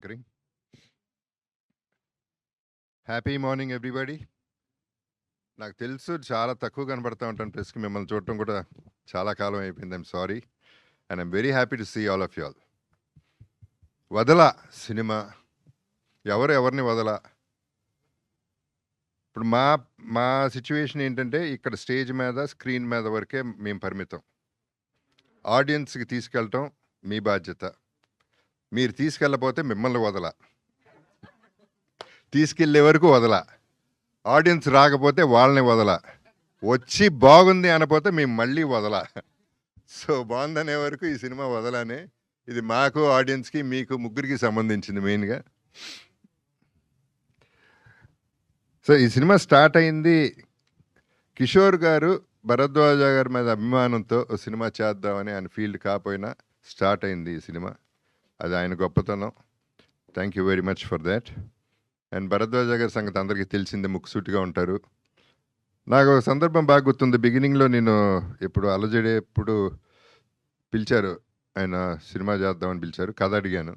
Green. Happy morning everybody. నాకు తెలుసు చాలా తక్కువ కనబడతా ఉంటాను ప్రెస్కి, మిమ్మల్ని చూడటం కూడా చాలా కాలం అయిపోయింది. I'm sorry and I'm very happy to see all of you all. Vadala cinema ఎవరిని వదల. ఇప్పుడు మా మా సిచ్యువేషన్ ఏంటంటే, ఇక్కడ స్టేజ్ మీద స్క్రీన్ మీద వరకే మేము పరిమితం. ఆడియన్స్కి తీసుకెళ్ళటం మీ బాధ్యత. మీరు తీసుకెళ్ళకపోతే మిమ్మల్ని వదల, తీసుకెళ్ళే వరకు వదల. ఆడియన్స్ రాకపోతే వాళ్ళని వదల, వచ్చి బాగుంది అనపోతే మేము మళ్ళీ వదల. సో బాగుందనే వరకు ఈ సినిమా వదలనే. ఇది మాకు, ఆడియన్స్కి, మీకు ముగ్గురికి సంబంధించింది మెయిన్గా. సో ఈ సినిమా స్టార్ట్ అయింది కిషోర్ గారు భరద్వాజ గారి మీద అభిమానంతో సినిమా చేద్దామని. ఆయన ఫీల్డ్ కాకపోయినా స్టార్ట్ అయింది ఈ సినిమా. అది ఆయన గొప్పతనం. Thank you very much for that. And Bharadwaja గారి సంగతి అందరికీ తెలిసిందే, ముక్కుసూటిగా ఉంటారు. నాకు ఒక సందర్భం బాగా గుర్తుంది. బిగినింగ్లో నేను ఎప్పుడు అలజడే ఎప్పుడు పిలిచారు, ఆయన సినిమా చేద్దామని పిలిచారు. కథ అడిగాను.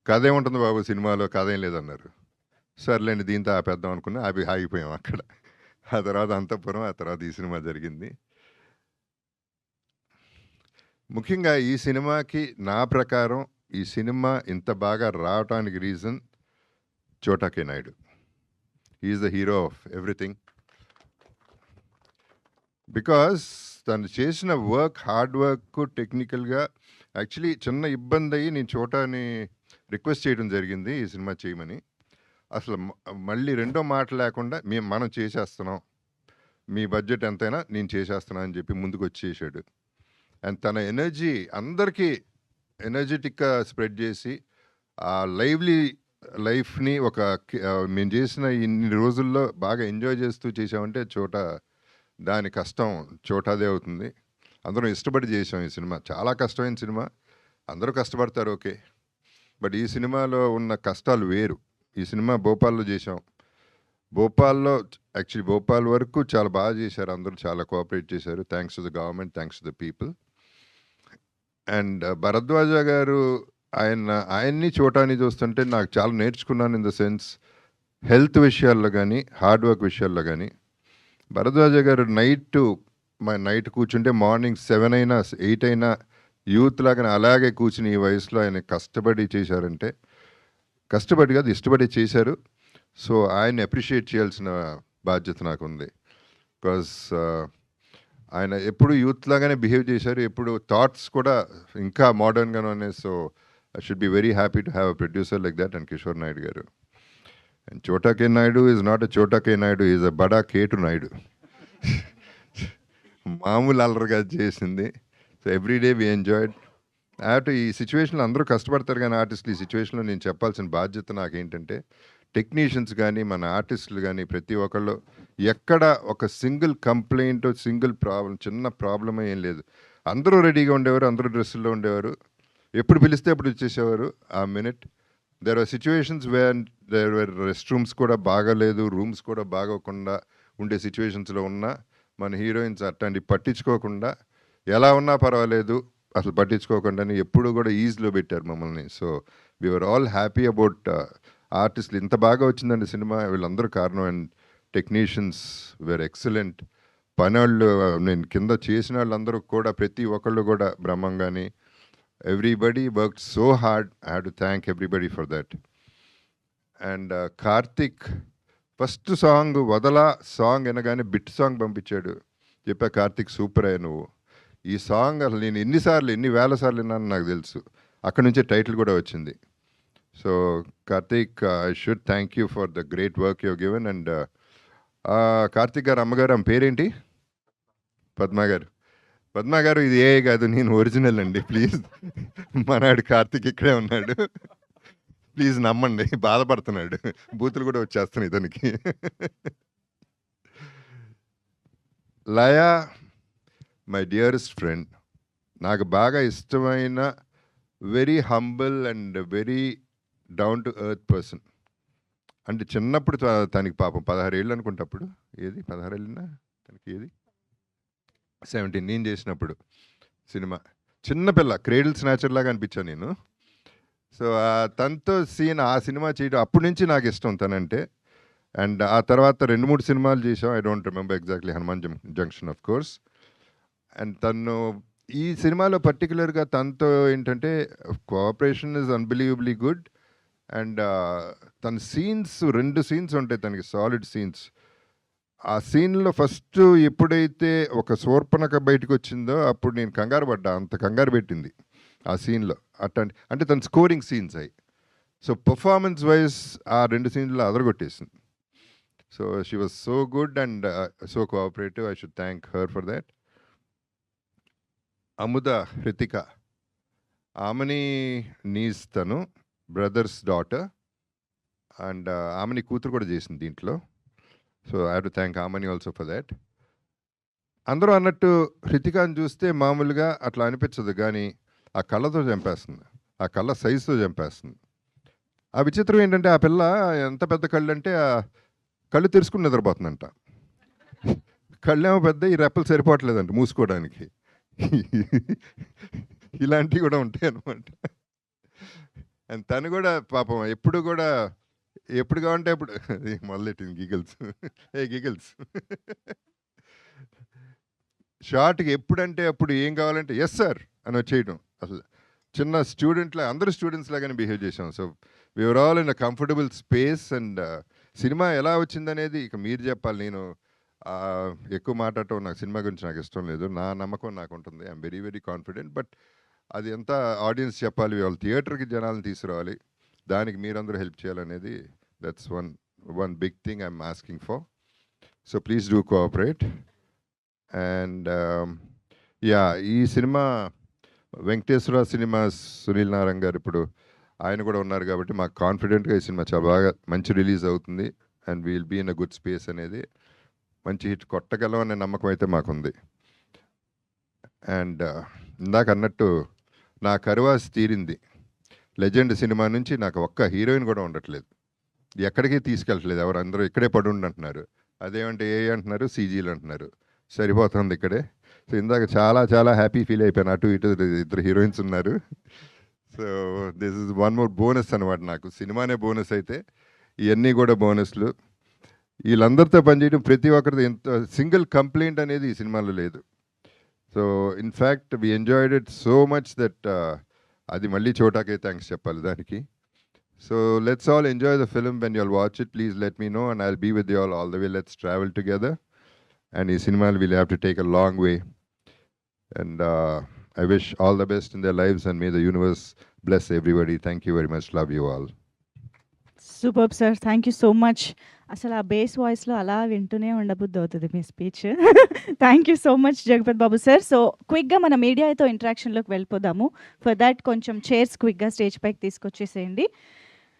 కథ ఏముంటుంది బాబు సినిమాలో, కథ ఏం లేదన్నారు. సర్లేండి దీంతో ఆపేద్దాం అనుకున్నా, ఆగిపోయాం అక్కడ. ఆ తర్వాత అంతఃపురం, ఆ తర్వాత ఈ సినిమా జరిగింది. ముఖ్యంగా ఈ సినిమాకి నా ప్రకారం ఈ సినిమా ఇంత బాగా రావటానికి reason Chota K Naidu. He's the hero of everything. Because తను చేసిన వర్క్, హార్డ్ వర్క్, టెక్నికల్గా యాక్చువల్లీ చిన్న ఇబ్బంది అయ్యి నేను చోటాని రిక్వెస్ట్ చేయడం జరిగింది ఈ సినిమా చేయమని. అసలు మళ్ళీ రెండో మాట లేకుండా మనం చేసేస్తున్నాం, మీ బడ్జెట్ ఎంతైనా నేను చేసేస్తున్నాను అని చెప్పి ముందుకు వచ్చేసాడు. అండ్ తన ఎనర్జీ అందరికీ ఎనర్జెటిక్గా స్ప్రెడ్ చేసి ఆ లైవ్లీ లైఫ్ని మేము చేసిన ఇన్ని రోజుల్లో బాగా ఎంజాయ్ చేస్తూ చేసామంటే దాని కష్టం చోటాదే అవుతుంది. అందరం ఇష్టపడి చేసాం ఈ సినిమా. చాలా కష్టమైన సినిమా, అందరూ కష్టపడతారు ఓకే, బట్ ఈ సినిమాలో ఉన్న కష్టాలు వేరు. ఈ సినిమా భోపాల్లో చేసాం. భోపాల్లో యాక్చువల్లీ భోపాల్ వరకు చాలా బాగా చేశారు, అందరూ చాలా కోఆపరేట్ చేశారు. Thanks to the government, thanks to the people. And Bharadwaja గారు ఆయన్ని చోటాని చూస్తుంటే నాకు చాలా నేర్చుకున్నాను. ఇన్ ద సెన్స్ హెల్త్ విషయాల్లో కానీ, హార్డ్ వర్క్ విషయాల్లో కానీ. భరద్వాజ గారు నైట్ కూర్చుంటే మార్నింగ్ 7 అయినా 8 అయినా యూత్ లాగానే అలాగే కూర్చుని ఈ వయసులో ఆయన కష్టపడి చేశారంటే, కష్టపడి కాదు ఇష్టపడి చేశారు. సో ఆయన్ని అప్రిషియేట్ చేయాల్సిన బాధ్యత నాకు ఉంది. బికాస్ ఆయన ఎప్పుడు యూత్ లాగానే బిహేవ్ చేశారు, ఎప్పుడు థాట్స్ కూడా ఇంకా మోడర్న్గానే ఉన్నాయి. So I should be very happy to have a producer like that and Kishore Naidu గారు. అండ్ చోటా K Naidu is not a చోటా కే నాయుడు, ఈజ్ అ బడా కేటు నాయుడు. మామూలు అల్లరిగా చేసింది. So everyday we enjoyed. ఈ సిచ్యువేషన్లో అందరూ కష్టపడతారు కానీ ఆర్టిస్టులు, ఈ సిచ్యువేషన్లో నేను చెప్పాల్సిన బాధ్యత నాకేంటంటే, టెక్నీషియన్స్ కానీ మన ఆర్టిస్టులు కానీ ప్రతి ఒక్కళ్ళు ఎక్కడ ఒక సింగిల్ కంప్లైంట్, సింగిల్ ప్రాబ్లం, చిన్న ప్రాబ్లం ఏం లేదు. అందరూ రెడీగా ఉండేవారు, అందరూ డ్రెస్సుల్లో ఉండేవారు, ఎప్పుడు పిలిస్తే అప్పుడు వచ్చేసేవారు ఆ minute. There are situations where there were rest rooms కూడా బాగాలేదు, రూమ్స్ కూడా బాగోకుండా ఉండే సిచ్యువేషన్స్లో ఉన్నా మన హీరోయిన్స్ అట్లాంటి పట్టించుకోకుండా, ఎలా ఉన్నా పర్వాలేదు అసలు పట్టించుకోకుండానే ఎప్పుడు కూడా ఈజీలో పెట్టారు మమ్మల్ని. So we're all happy about ఆర్టిస్టులు. ఇంత బాగా వచ్చిందండి సినిమా, వీళ్ళందరూ కారణం. And technicians were excellent. పనివాళ్ళు, నేను కింద చేసిన వాళ్ళందరూ కూడా ప్రతి ఒక్కళ్ళు కూడా బ్రహ్మంగాని, everybody worked so hard. I have to thank everybody for that. And Karthik first song Vadala song వినగానే బిట్ సాంగ్ పంపించాడు. చెప్పా కార్తిక్ సూపర్ అయ్యా నువ్వు. ఈ సాంగ్ అసలు నేను ఎన్ని వేల సార్లు విన్నాను నాకు తెలుసు. అక్కడ నుంచే టైటిల్ కూడా వచ్చింది. So Karthik, I should thank you for the great work you given. And Karthik గారు అమ్మగారు, ఆమె పేరేంటి? పద్మ గారు. పద్మ గారు, ఇది ఏ కాదు, నేను ఒరిజినల్ అండి, ప్లీజ్. మనాడు కార్తిక్ ఇక్కడే ఉన్నాడు, ప్లీజ్ నమ్మండి. బాధపడుతున్నాడు, బూతులు కూడా వచ్చేస్తున్నాయి ఇతనికి. లయా మై డియరెస్ట్ ఫ్రెండ్, నాకు బాగా ఇష్టమైన very humble and very down to earth person. అంటే చిన్నప్పుడు తనకి పాపం 16 ఏళ్ళు అనుకుంటప్పుడు, ఏది 16 ఏళ్ళనా తనకి, ఏది 17 నేను చేసినప్పుడు సినిమా. చిన్నపిల్ల, క్రేడిల్ స్నాచర్ లాగా అనిపించాను నేను. సో, తనతో సీన్ ఆ సినిమా చేయడం అప్పటి నుంచి నాకిష్టం తనంటే. అండ్ ఆ తర్వాత 2, 3 సినిమాలు చేశాం. I don't remember exactly 'Hanuman junction' of course. And తను ఈ సినిమాలో పర్టిక్యులర్‌గా తనతో ఏంటంటే cooperation is unbelievably good. And తన సీన్స్ 2 సీన్స్ ఉంటాయి తనకి సాలిడ్ సీన్స్. ఆ సీన్‌లో ఫస్ట్ ఎప్పుడైతే ఒక శూర్పణఖ బయటకొచ్చిందో అప్పుడు నేను కంగారు పడ్డా. అంత కంగారు పెట్టింది ఆ సీన్‌లో. అంటే తన స్కోరింగ్ సీన్స్ అయి. సో, పెర్ఫార్మన్స్ వైస్ ఆ 2 సీన్‌లో అదరగొట్టేసింది. So, she was so good and so cooperative. I should thank her for that. Amudha Hrithika, ఆమెని నీస్ తను బ్రదర్స్ డాటర్. అండ్ ఆమెని కూతురు కూడా చేసింది దీంట్లో. So, I have to thank ఆమెని ఆల్సో ఫర్ థాట్. అందరూ అన్నట్టు హృతికాని చూస్తే మామూలుగా అట్లా అనిపించదు కానీ ఆ కళ్ళతో చంపేస్తుంది. ఆ కళ్ళ సైజుతో చంపేస్తుంది. ఆ విచిత్రం ఏంటంటే ఆ పిల్ల ఎంత పెద్ద కళ్ళు అంటే కళ్ళు తెరుచుకుని నిద్రపోతుందంట. కళ్ళేమో పెద్ద, ఈ రెప్పలు సరిపోవట్లేదంట మూసుకోవడానికి. ఇలాంటివి కూడా ఉంటాయి అన్నమాట. అండ్ తను కూడా పాపం ఎప్పుడు కావంటే అప్పుడు మొదలెట్టింది గిగిల్స్. గిగిల్స్. షార్ట్‌కి ఎప్పుడంటే అప్పుడు ఏం కావాలంటే యెస్ సార్ అని వచ్చేయడం. అసలు చిన్న స్టూడెంట్‌లా అందరూ స్టూడెంట్స్ లాగానే బిహేవ్ చేసాం. So, we were all in a comfortable space. And cinema ఎలా వచ్చిందనేది ఇక మీరు చెప్పాలి. నేను ఎక్కువ మాట్లాడటం నాకు సినిమా గురించి నాకు ఇష్టం లేదు. నా నమ్మకం నాకుంటుంది. I'm very very confident. But అది ఎంత ఆడియన్స్ చెప్పాలి, వాళ్ళు థియేటర్‌కి జనాలను తీసుకురావాలి. దానికి మీరందరూ హెల్ప్ చేయాలనేది that's one big thing I'm asking for. So, please do cooperate. And ఈ సినిమా వెంకటేశ్వర సినిమాస్ సునీల్ నారాయణ గారు ఇప్పుడు ఆయన కూడా ఉన్నారు కాబట్టి మాకు కాన్ఫిడెంట్గా ఈ సినిమా చాలా బాగా మంచి రిలీజ్ అవుతుంది. And we'll be in a good space అనేది మంచి హిట్ కొట్టగలం అనే నమ్మకం అయితే మాకుంది. అండ్ ఇందాక అన్నట్టు నా కరువాసి తీరింది. లెజెండ్ సినిమా నుంచి నాకు ఒక్క హీరోయిన్ కూడా ఉండట్లేదు. ఎక్కడికి తీసుకెళ్ళట్లేదు. అందరూ ఇక్కడే పడుండి అంటున్నారు. అదేమంటే అంటున్నారు, సీజీలు అంటున్నారు. సరిపోతుంది ఇక్కడే. సో, ఇందాక చాలా చాలా హ్యాపీ ఫీల్ అయిపోయాను. అటు ఇటు 2 హీరోయిన్స్ ఉన్నారు. So, this is one more bonus అనమాట నాకు. సినిమానే బోనస్ అయితే ఇవన్నీ కూడా బోనస్లు. వీళ్ళందరితో పనిచేయడం ప్రతి ఒక్కరితో ఎంత సింగిల్ కంప్లైంట్ అనేది ఈ సినిమాలో లేదు. So, in fact we enjoyed it so much that అది మళ్ళీ చోటాకే థ్యాంక్స్ చెప్పాలి దానికి. So, let's all enjoy the film. When you all watch it please let me know and I will be with you all the way. Let's travel together. And ఈ సినిమాలు will have to take a long way. And I wish all the best in their lives and may the universe bless everybody. Thank you very much. Love you all. Superb sir. Thank you so much. అసలు ఆ bass వాయిస్‌లో అలా వింటూనే ఉండబుద్ధి అవుతుంది మీ speech. Thank you so much Jagapathi Babu sir. So, క్విక్‌గా మన మీడియాతో ఇంటరాక్షన్‌లోకి వెళ్ళిపోదాము. ఫర్ దాట్ కొంచెం చైర్స్ క్విక్‌గా స్టేజ్ పైకి తీసుకొచ్చేసేయండి.